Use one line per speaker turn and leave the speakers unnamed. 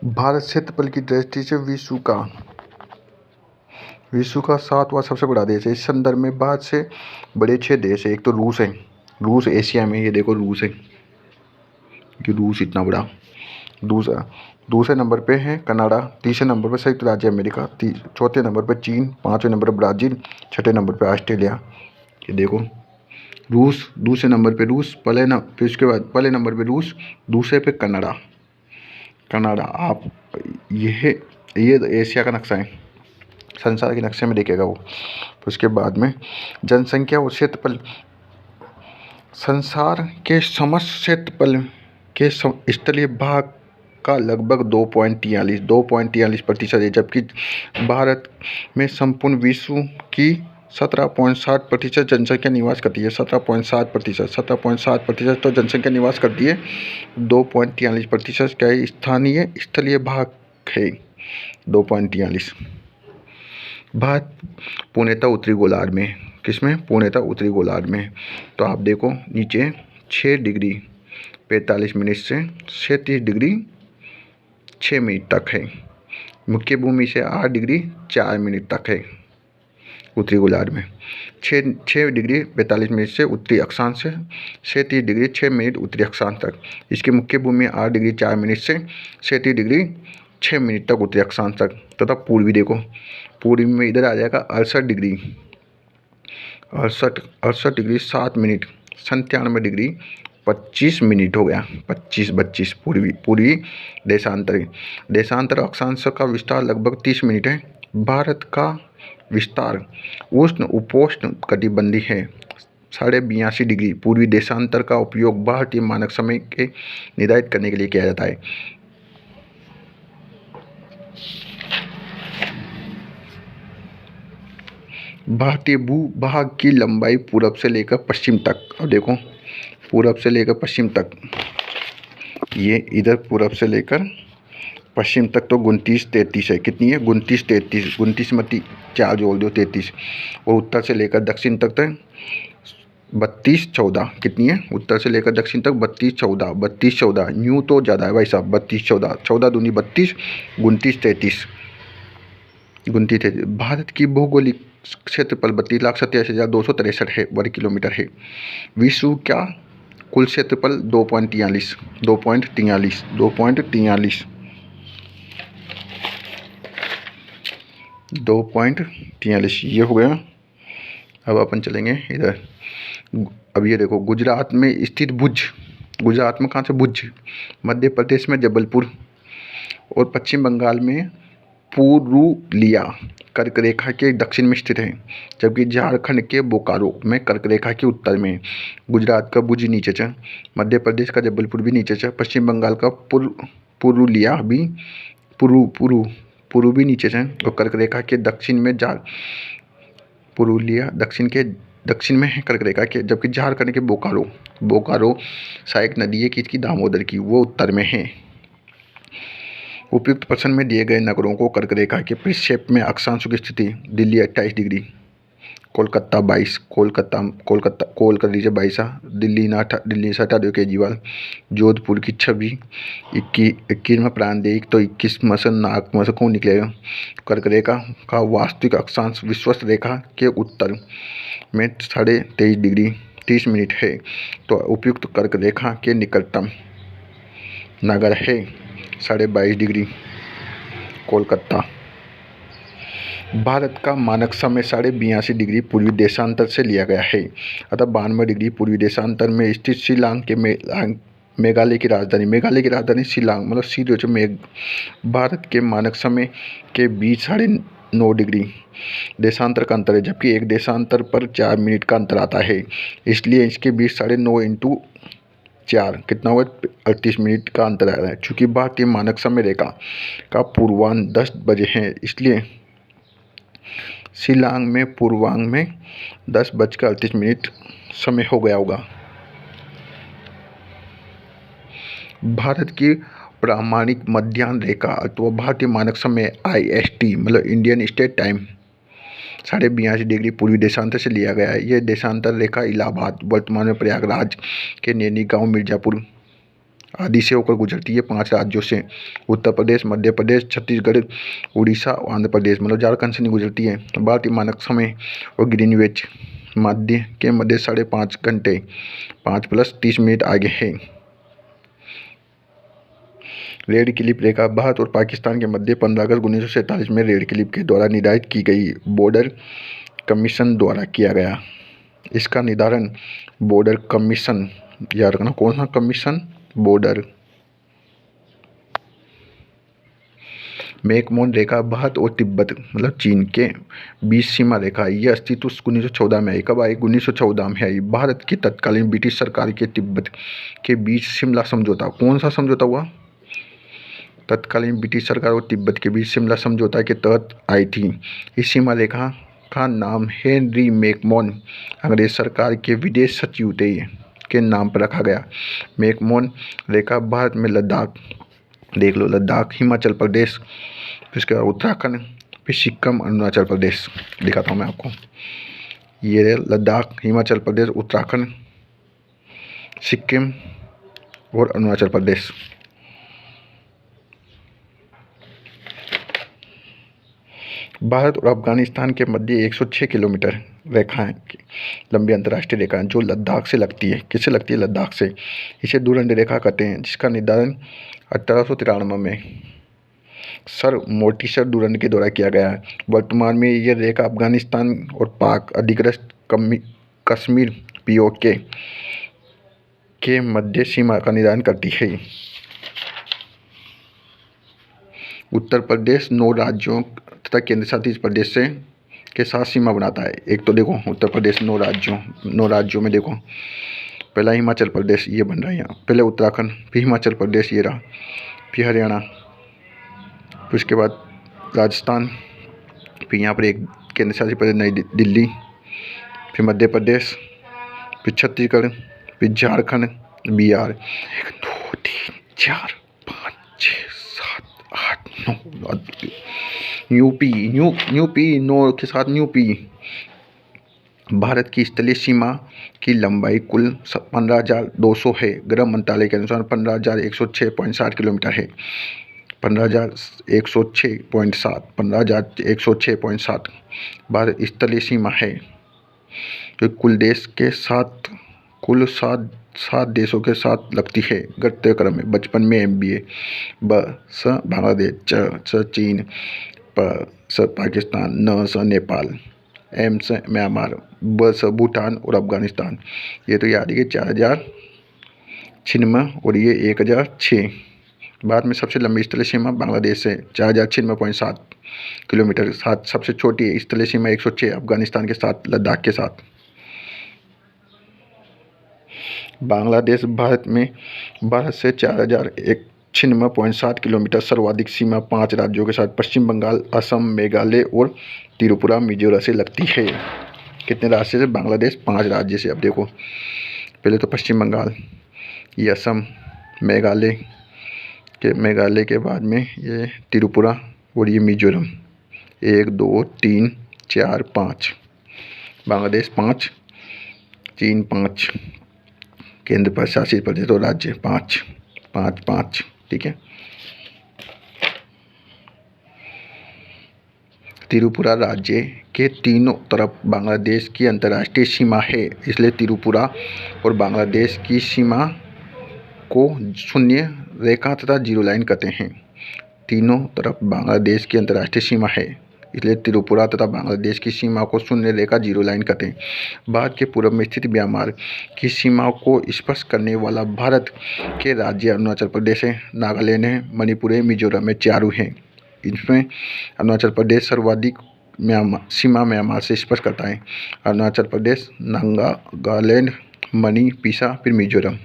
भारत क्षेत्रफल की दृष्टि से विश्व का 7वां सबसे बड़ा देश है। इस संदर्भ में भारत से बड़े 6 देश है। एक तो रूस है। रूस एशिया में, ये देखो रूस है, कि रूस इतना बड़ा। दूसरे नंबर पे है कनाडा, तीसरे नंबर पे संयुक्त राज्य अमेरिका, चौथे नंबर पे चीन, पाँचवें नंबर पे ब्राज़ील, छठे नंबर पे ऑस्ट्रेलिया। ये देखो रूस, दूसरे नंबर पे रूस, फिर उसके बाद पहले नंबर पे रूस, दूसरे पे कनाडा। आप ये एशिया का नक्शा है, संसार के नक्शे में देखेगा वो। तो उसके बाद में जनसंख्या और क्षेत्रफल, संसार के समस्त क्षेत्रफल के स्थलीय भाग का लगभग 2.43% है, जबकि भारत में संपूर्ण विश्व की 17.7% जनसंख्या निवास करती है। 17.7% तो जनसंख्या निवास करती है। 2.43% क्या है? स्थलीय भाग है 2.43। भारत पूर्णतः उत्तरी गोलार्ध में, किसमें? पूर्णतः उत्तरी गोलार्ध में। तो आप देखो नीचे 6 डिग्री 45 मिनट से 37 डिग्री 6 मिनट तक है। मुख्य भूमि से 8 डिग्री 4 मिनट तक है उत्तरी गोलार्ध में। 6 डिग्री 45 मिनट से उत्तरी अक्षांश से 37 डिग्री 6 मिनट उत्तरी अक्षांश तक। इसकी मुख्य भूमि 8 डिग्री 4 मिनट से 37 डिग्री 6 मिनट तक उत्तरी अक्षांश तक। तथा पूर्वी देखो, पूर्वी में इधर आ जाएगा 68 डिग्री 7 मिनट, 97 डिग्री 25 मिनट हो गया। 25 पूर्वी देशांतर अक्षांश का विस्तार लगभग 30 मिनट है। भारत का विस्तार उष्ण उपोष्ण कटिबंधीय है। 82.5 डिग्री पूर्वी देशांतर का उपयोग भारतीय मानक समय के निर्धारित करने के लिए किया जाता है। भारतीय भूभाग की लंबाई पूरब से लेकर पश्चिम तक। अब देखो पूरब से लेकर पश्चिम तक, ये इधर पूरब से लेकर पश्चिम तक तो 29-33 है। कितनी है? 29 मत 4 जोड़ दो 33। और उत्तर से लेकर दक्षिण तक 32-14। कितनी है? उत्तर से लेकर दक्षिण तक 32-14 न्यू तो ज़्यादा है भाई साहब। 32-14, 14 दूनी 32, 29-33। भारत की भौगोलिक क्षेत्रफल 32,87,263 है वर्ग किलोमीटर है। विश्व का कुल क्षेत्रफल 2.43 ये हो गया। अब अपन चलेंगे इधर। अब ये देखो गुजरात में स्थित भुज, गुजरात में कहाँ से? भुज। मध्य प्रदेश में जबलपुर और पश्चिम बंगाल में पुरुलिया कर्क रेखा के दक्षिण में स्थित है, जबकि झारखंड के बोकारो में कर्क रेखा के उत्तर में। गुजरात का भुज नीचे है, मध्य प्रदेश का जबलपुर भी नीचे है, पश्चिम बंगाल का पुरुलिया भी पुरु भी नीचे है, और कर्क रेखा के दक्षिण में पुरुलिया दक्षिण में है कर्क रेखा के, जबकि झारखंड के बोकारो सहायक नदी है किसकी? दामोदर की, वो उत्तर में है। उपयुक्त प्रश्न में दिए गए नगरों को कर्क रेखा के परिक्षेप में अक्षांशों की स्थिति। दिल्ली 28 डिग्री, कोलकाता 22, कोल कर लीजिए 22, दिल्ली से हटा दो केजरीवाल। जोधपुर की 26, 21 में प्राणदेयिक तो 21 में से नाक में से कौन निकलेगा? कर्क रेखा का वास्तविक अक्षांश विश्वस्त रेखा के उत्तर में 23.5 डिग्री 30 मिनट है। तो उपयुक्त कर्क रेखा के निकटतम नगर है 22.5 डिग्री कोलकाता। भारत का मानक समय 82.5 डिग्री पूर्वी देशांतर से लिया गया है, अतः 92 डिग्री पूर्वी देशांतर में स्थित शिलांग के मेघालय की राजधानी शिलांग, मतलब सी जो भारत के मानक समय के बीच 9.5 डिग्री देशांतर का अंतर है, जबकि एक देशांतर पर 4 मिनट का अंतर आता है। इसलिए इसके बीच 9.5 इंटू 4 कितना हुआ? 38 मिनट का अंतर आ रहा है। चूँकि भारतीय मानक समय रेखा का पूर्वांग 10 बजे है, इसलिए शिलांग में पूर्वांग में 10:38 समय हो गया होगा। भारत की प्रामाणिक मध्याह्न रेखा अथवा भारतीय मानक समय IST मतलब इंडियन स्टैंडर्ड टाइम 82.5 डिग्री पूर्वी देशांतर से लिया गया है। यह देशांतर रेखा इलाहाबाद, वर्तमान में प्रयागराज के नैनी गांव, मिर्जापुर आदि से होकर गुजरती है 5 राज्यों से, उत्तर प्रदेश, मध्य प्रदेश, छत्तीसगढ़, उड़ीसा और आंध्र प्रदेश, मतलब झारखंड से नहीं गुजरती है। भारतीय मानक समय और ग्रीनविच मध्य के मध्य 5.5 घंटे 5 + 30 मिनट आगे है। रेड क्लिफ रेखा भारत और पाकिस्तान के मध्य 15 अगस्त 1947 में रेड क्लिफ के द्वारा निर्धारित की गई बॉर्डर कमीशन द्वारा किया गया। इसका निर्धारण बॉर्डर कमीशन, याद रखना कौन सा कमीशन, बॉर्डर। मैकमोहन रेखा भारत और तिब्बत मतलब चीन के बीच सीमा रेखा, यह अस्तित्व 1914 में आई। कब आई? 1914 में आई। भारत की तत्कालीन ब्रिटिश सरकार के तिब्बत के बीच शिमला समझौता, कौन सा समझौता हुआ? तत्कालीन ब्रिटिश सरकार और तिब्बत के बीच शिमला समझौता के तहत आई थी। इस सीमा रेखा का नाम हेनरी मैकमोहन अंग्रेज सरकार के विदेश सचिव थे के नाम पर रखा गया। मैकमोहन रेखा भारत में लद्दाख, देख लो लद्दाख, हिमाचल प्रदेश, फिर उसके बाद उत्तराखंड, फिर सिक्किम, अरुणाचल प्रदेश। दिखाता हूँ मैं आपको, ये लद्दाख, हिमाचल प्रदेश, उत्तराखंड, सिक्किम और अरुणाचल प्रदेश। भारत और अफगानिस्तान के मध्य 106 किलोमीटर रेखाएं लंबी अंतर्राष्ट्रीय रेखा जो लद्दाख से लगती है। किससे लगती है? लद्दाख से। इसे दूरंड रेखा कहते हैं, जिसका निर्धारण 1893 में सर मोर्टिसर डुरंड के द्वारा किया गया है। वर्तमान में यह रेखा अफगानिस्तान और पाक अधिकृत कश्मीर पीओके के मध्य सीमा का निर्धारण करती है। उत्तर प्रदेश 9 राज्यों तथा केंद्र शासित प्रदेश से के साथ सीमा बनाता है। एक तो देखो उत्तर प्रदेश 9 राज्यों में देखो, पहला हिमाचल प्रदेश ये बन रहा है यहाँ, पहले उत्तराखंड, फिर हिमाचल प्रदेश ये रहा, फिर हरियाणा, फिर उसके बाद राजस्थान, फिर यहाँ पर एक केंद्र शासित प्रदेश नई दिल्ली, फिर मध्य प्रदेश, फिर छत्तीसगढ़, फिर झारखंड, बिहार, 1 2 3 4 5 6 7 8 9, यूपी 9 के साथ यूपी। भारत की स्थलीय सीमा की लंबाई कुल 15,200 है। गृह मंत्रालय के अनुसार 15,106.60 किलोमीटर है। 15,106.7 भारत स्थलीय सीमा है, जो कुल सात देशों के साथ लगती है। घटते क्रम में 55 में MBA, ब स बांग्लादेश, च चीन, प स पाकिस्तान, न स नेपाल, एम से म्यांमार, ब से भूटान और अफगानिस्तान। ये तो याद है कि 4,096 और ये 1,006। भारत में सबसे लंबी स्थलीय सीमा बांग्लादेश से 4,096.7 किलोमीटर, साथ सबसे छोटी स्थलीय सीमा 106 अफगानिस्तान के साथ, लद्दाख के साथ। बांग्लादेश भारत से 4,096.7 किलोमीटर, सर्वाधिक सीमा 5 राज्यों के साथ पश्चिम बंगाल, असम, मेघालय और त्रिपुरा मिजोरम से लगती है। कितने राज्य से? बांग्लादेश 5 राज्य से। अब देखो पहले तो पश्चिम बंगाल, ये असम, मेघालय के बाद में ये त्रिपुरा और ये मिजोरम। 1 2 3 4 5, बांग्लादेश 5, चीन 5, केंद्र प्रशासित प्रदेश और राज्य 5 5 5, ठीक है। त्रिपुरा राज्य के तीनों तरफ बांग्लादेश की अंतर्राष्ट्रीय सीमा है, इसलिए त्रिपुरा और बांग्लादेश की सीमा को शून्य रेखा तथा जीरो लाइन कहते हैं। तीनों तरफ बांग्लादेश की अंतर्राष्ट्रीय सीमा है, इसलिए त्रिपुरा तथा बांग्लादेश की सीमा को शून्य रेखा जीरो लाइन कहते हैं। भारत के पूर्व में स्थित म्यांमार की सीमा को स्पर्श करने वाला भारत के राज्य अरुणाचल प्रदेश है, नागालैंड है, मणिपुर है, मिजोरम है, 4 हैं। इसमें अरुणाचल प्रदेश सर्वाधिक सीमा म्यांमार से स्पर्श करता है। अरुणाचल प्रदेश, नागालैंड, मणि, पिसा, फिर मिजोरम।